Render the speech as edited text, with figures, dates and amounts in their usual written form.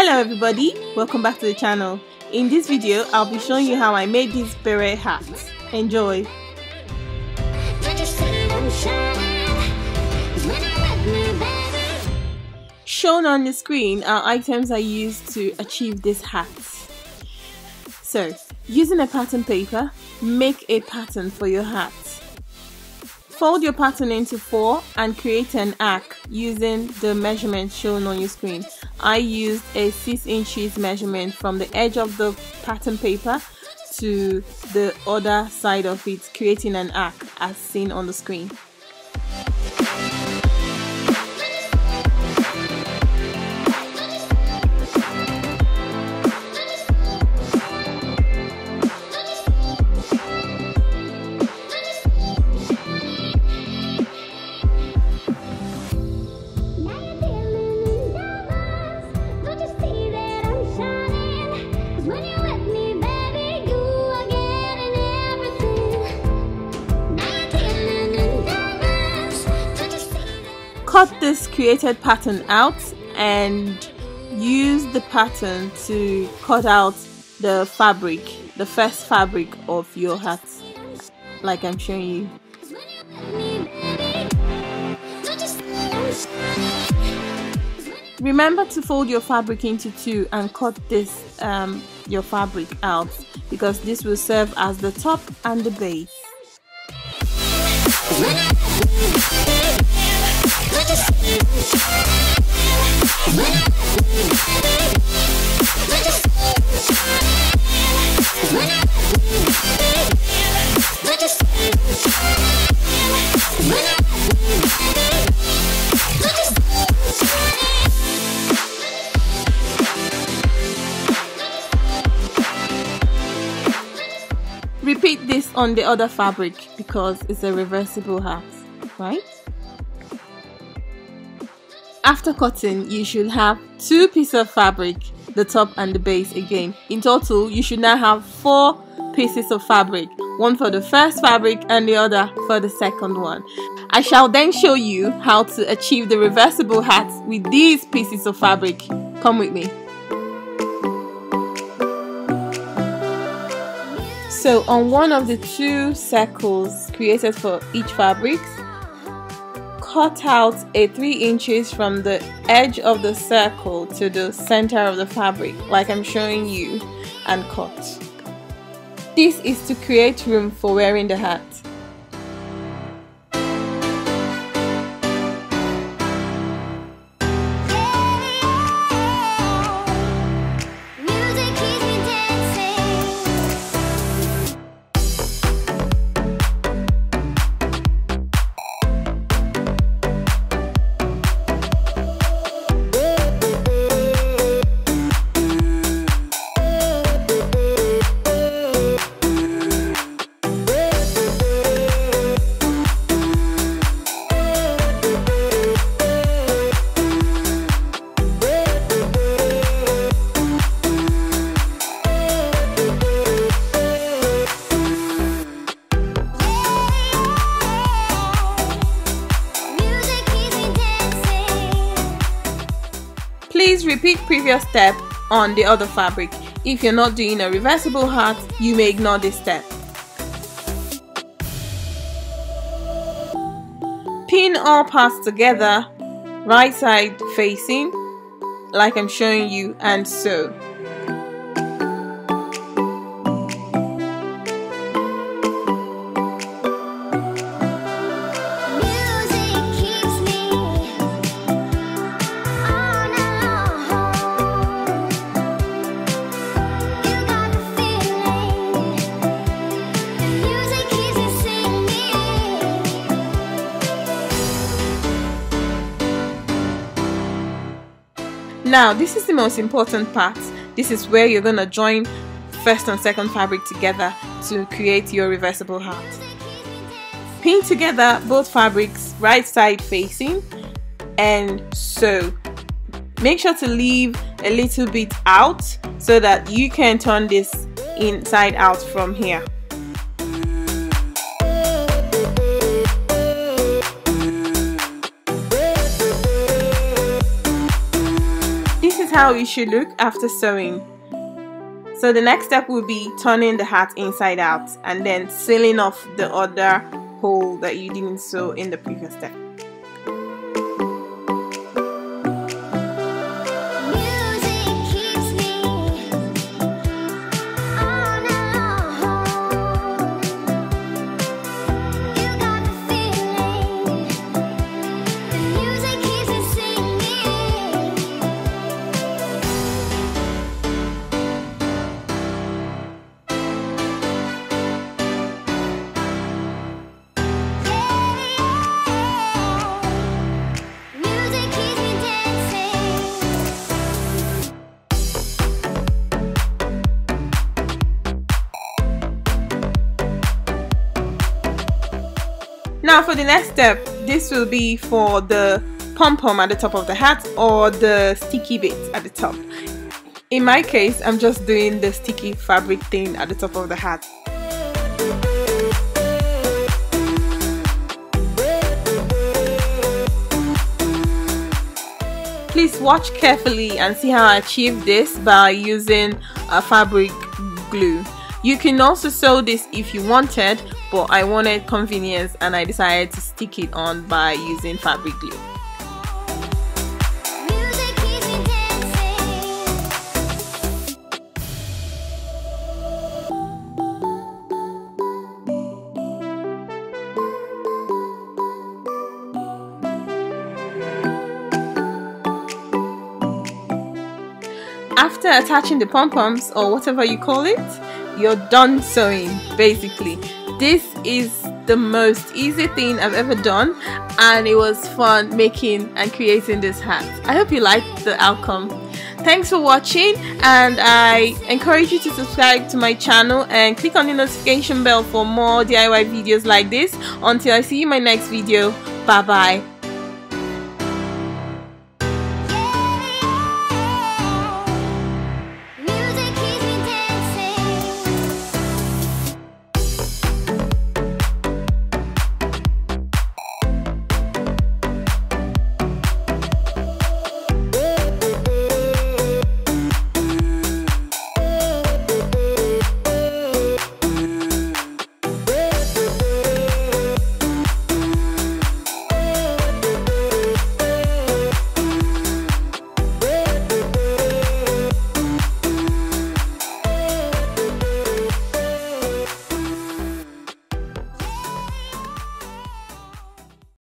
Hello everybody, welcome back to the channel. In this video, I'll be showing you how I made this beret hat. Enjoy! Shown on the screen are items I used to achieve this hat. So, using a pattern paper, make a pattern for your hat. Fold your pattern into 4 and create an arc using the measurement shown on your screen. I used a 6 inches measurement from the edge of the pattern paper to the other side of it, creating an arc as seen on the screen. Cut this created pattern out and use the pattern to cut out the fabric, the first fabric of your hat, like I'm showing you. Remember to fold your fabric into 2 and cut this your fabric out, because this will serve as the top and the base. Repeat this on the other fabric because it's a reversible hat, right? After cutting, you should have 2 pieces of fabric, the top and the base again. In total, you should now have 4 pieces of fabric, one for the first fabric and the other for the second one. I shall then show you how to achieve the reversible hat with these pieces of fabric. Come with me. So on one of the 2 circles created for each fabric, cut out a 3 inches from the edge of the circle to the center of the fabric, like I'm showing you, and cut. This is to create room for wearing the hat. Please repeat previous step on the other fabric. If you're not doing a reversible hat, you may ignore this step. Pin all parts together, right side facing, like I'm showing you, and sew. Now this is the most important part. This is where you're gonna join first and second fabric together to create your reversible hat. Pin together both fabrics right side facing and sew. Make sure to leave a little bit out so that you can turn this inside out from here. how it should look after sewing. So the next step will be turning the hat inside out and then sealing off the other hole that you didn't sew in the previous step. Now for the next step, this will be for the pom-pom at the top of the hat or the sticky bit at the top. In my case, I'm just doing the sticky fabric thing at the top of the hat. Please watch carefully and see how I achieve this by using a fabric glue. You can also sew this if you wanted, but I wanted convenience and I decided to stick it on by using fabric glue. After attaching the pom-poms or whatever you call it, you're done sewing basically. This is the most easy thing I've ever done and it was fun making and creating this hat. I hope you liked the outcome. Thanks for watching and I encourage you to subscribe to my channel and click on the notification bell for more DIY videos like this. Until I see you in my next video, bye bye.